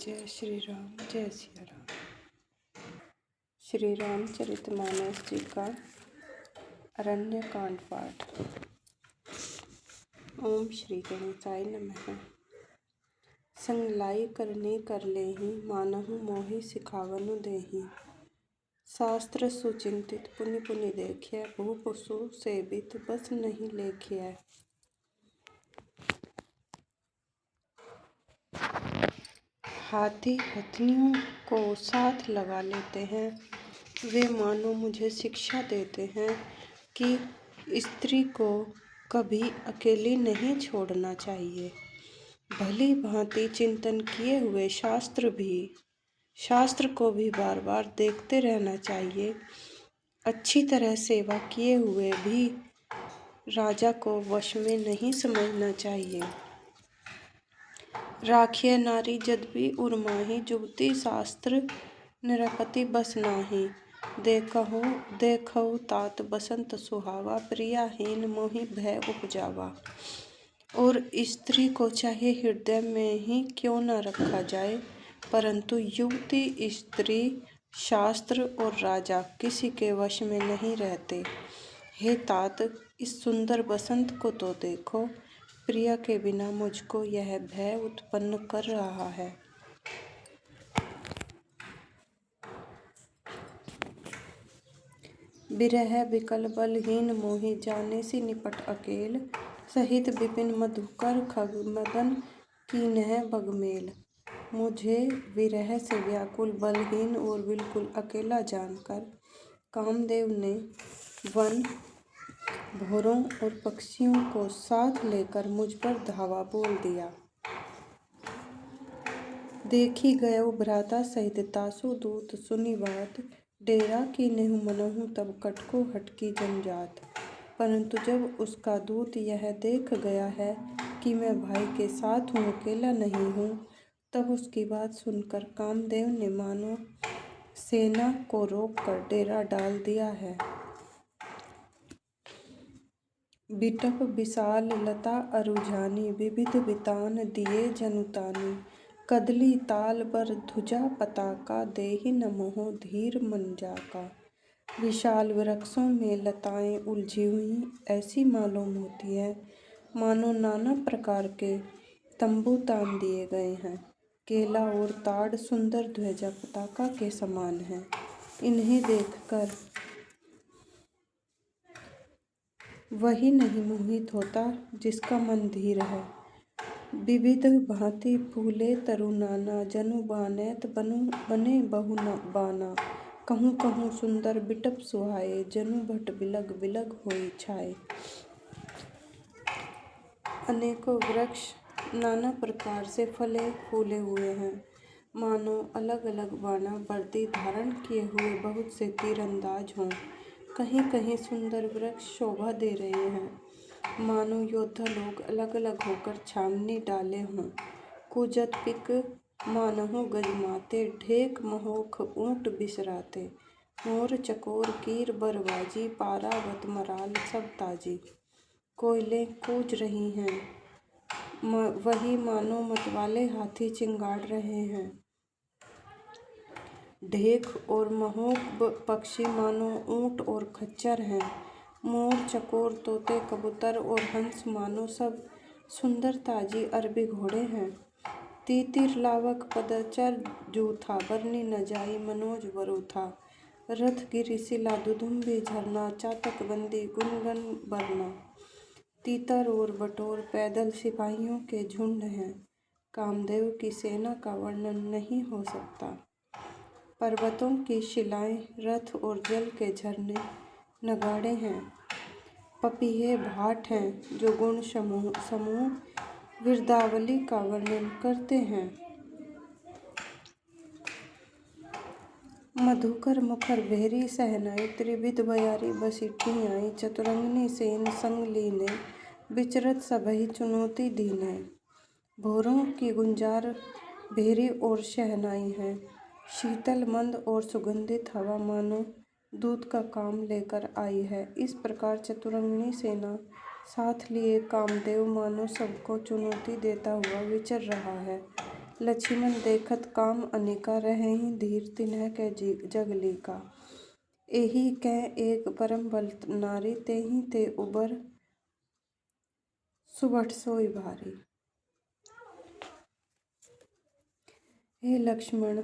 जय श्री राम, जय सिया राम। श्री रामचरितमानस जी का अरण्य कांड पाठ। ओम श्री गणेशाय नमः। संगलाई करनी कर लेहि, मानहु मोहि सिखावनु देहि। शास्त्र सुचिंतित पुनि पुनि देखिय, भूप सु सेवित बस नहीं लेखिय। हाथी हथनियों को साथ लगा लेते हैं। वे मानो मुझे शिक्षा देते हैं कि स्त्री को कभी अकेली नहीं छोड़ना चाहिए। भली भांति चिंतन किए हुए शास्त्र को भी बार बार देखते रहना चाहिए। अच्छी तरह सेवा किए हुए भी राजा को वश में नहीं समझना चाहिए। राखिए नारी यद्यपि उर्माही, जुगति शास्त्र निरपति बस नाही। देखहु तात बसंत सुहावा, प्रियाहीन मोहि भय उपजावा। और स्त्री को चाहे हृदय में ही क्यों न रखा जाए, परंतु युवती, स्त्री, शास्त्र और राजा किसी के वश में नहीं रहते। हे तात, इस सुंदर बसंत को तो देखो। प्रिया के बिना मुझको यह भय उत्पन्न कर रहा है। बिरह विकल बलहीन मोहि, जानेसी निपट अकेल। सहित विपिन मधुकर खग मदन, कीन्ह बगमेल। मुझे विरह से व्याकुल, बलहीन और बिल्कुल अकेला जानकर कामदेव ने वन, भौरों और पक्षियों को साथ लेकर मुझ पर धावा बोल दिया। देखी गयो भ्राता सहित तासु दूत, सुनी बात डेरा कीन्हु मनहु, तब कटको हटकी जंजात। परंतु जब उसका दूत यह देख गया है कि मैं भाई के साथ हूँ, अकेला नहीं हूँ, तब उसकी बात सुनकर कामदेव ने मानो सेना को रोककर डेरा डाल दिया है। बिटप विशाल लता अरुझानी, विविध वितान दिए जनुतानी। कदली ताल बर ध्वजा पताका, देहि न मोह धीर मन जाका। विशाल वृक्षों में लताएं उलझी हुई ऐसी मालूम होती है मानो नाना प्रकार के तंबू तान दिए गए हैं। केला और ताड़ सुंदर ध्वजा पताका के समान हैं। इन्हें देखकर वही नहीं मोहित होता जिसका मन धीर है। विविध भांति फूले तरु नाना, जनु बानैत बने बहु बाना। कहूँ कहूँ सुंदर बिटप सुहाए, जनु भट बिलग बिलग होई छाए। अनेकों वृक्ष नाना प्रकार से फले फूले हुए हैं, मानो अलग अलग बाना वर्दी धारण किए हुए बहुत से तीरंदाज हों। कहीं कहीं सुंदर वृक्ष शोभा दे रहे हैं, मानो योद्धा लोग अलग अलग होकर छावनी डाले हों। कुजत पिक मानहु गजमाते, ढेक महोख ऊंट बिसराते। मोर चकोर कीर बरबाजी, पारावत मराल सब ताजी। कोयलें कूज रही हैं, वही मानो मतवाले हाथी चिंगाड़ रहे हैं। ढेक और महोख पक्षी मानो ऊंट और खच्चर हैं। मोर चकोर तोते कबूतर और हंस मानो सब सुंदर ताजी अरबी घोड़े हैं। तीतिर लावक पदचर जूथा, बरनी न जाई मनोज बरूथा। रथ गिरि शिला दुदुम्बी झरना, चातक बंदी गुनगन बरना। तीतर और बटोर पैदल सिपाहियों के झुंड हैं। कामदेव की सेना का वर्णन नहीं हो सकता। पर्वतों की शिलाएं, रथ और जल के झरने नगाड़े हैं। पपीहे भाट हैं जो गुण समूह वीरदावली का वर्णन करते हैं। मधुकर मुखर भेरी सहनाई, त्रिविध बयारी बसिठी आई। चतुरंगिनी सेन संग लीने, विचरत सबहि चुनौती दीनै। भौरों की गुंजार भेरी और शहनाई है। शीतल मंद और सुगंधित हवा मानो दूत का काम लेकर आई है। इस प्रकार चतुरंगिनी सेना साथ लिए कामदेव मानो सबको चुनौती देता हुआ विचर रहा है। लक्ष्मण देखत काम अनिका रहहि धीर तिन्ह के जगली का। एहि कै एक परम बल नारी तेहि ते उबर सुबह सोई भारी। हे लक्ष्मण,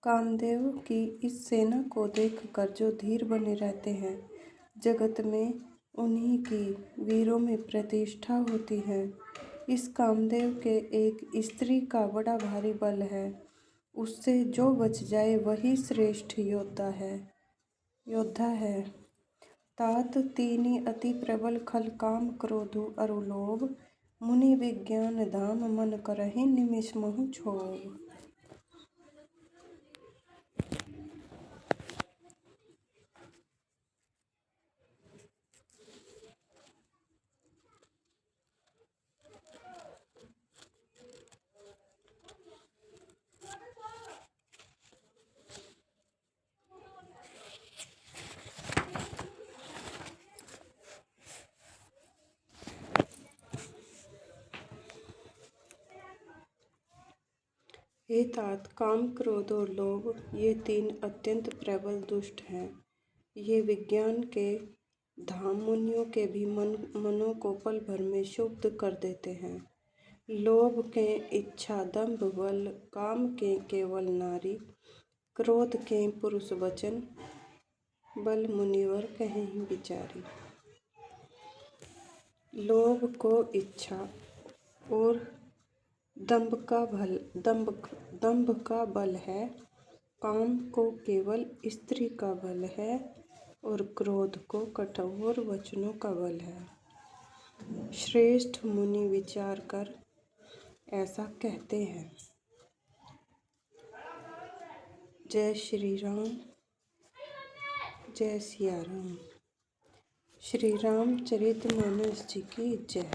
कामदेव की इस सेना को देखकर जो धीर बने रहते हैं, जगत में उन्हीं की वीरों में प्रतिष्ठा होती है। इस कामदेव के एक स्त्री का बड़ा भारी बल है। उससे जो बच जाए वही श्रेष्ठ योद्धा है। तात तीनी अति प्रबल खल काम क्रोधु अरु लोभ। मुनि विज्ञान धाम मन करहि निमिष महु क्षोभ। हे तात, काम क्रोध और लोभ ये तीन अत्यंत प्रबल दुष्ट हैं। ये विज्ञान के धाम मुनियों के भी मनों को पल भर में क्षुब्ध कर देते हैं। लोभ के इच्छा दंभ बल, काम के केवल नारी, क्रोध के पुरुष वचन, बल मुनिवर कहें बिचारी। लोभ को इच्छा और दंभ का बल है। काम को केवल स्त्री का बल है और क्रोध को कठोर वचनों का बल है। श्रेष्ठ मुनि विचार कर ऐसा कहते हैं। जय श्री राम, जय सिया राम। श्री रामचरितमानस जी की जय।